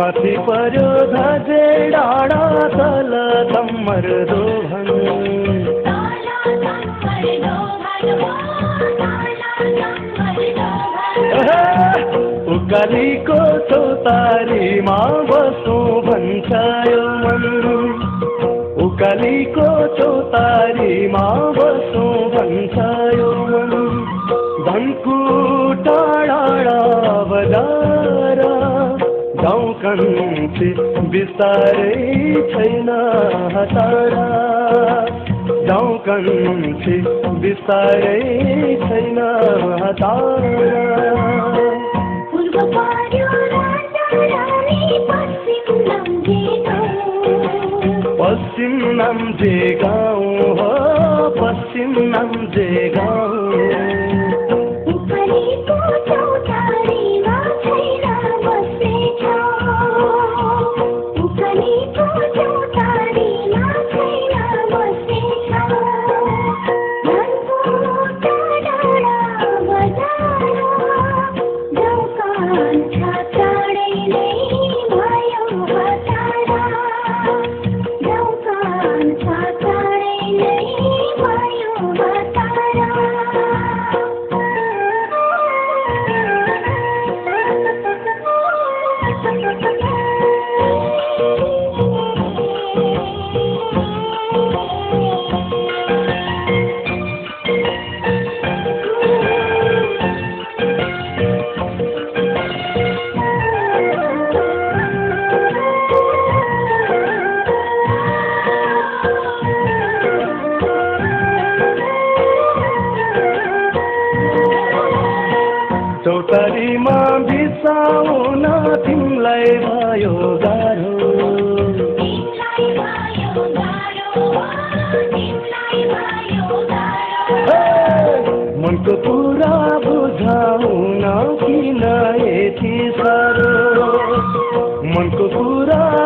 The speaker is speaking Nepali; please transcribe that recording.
माथि पर्यो धजे डाँडा तल तम्मर दोभन उकालीको चौतारीमा बसौँ भन्छ यो मन उकालीको चौतारीमा बसौँ भन्छ यो मन धनको टाढा बजार गाउँ कन्ती बिस्तारै छैन हतारा गाउँ कन्ती बिस्तारै छैन हतारा पश्चिम नाम्चे गाउँ हो पश्चिम नाम्चे गाउँ चौतारीमा बिसाउन तिमीलाई भयो गाह्रो मनको कुरा बुझाउन किन यति साह्रो मनको कुरा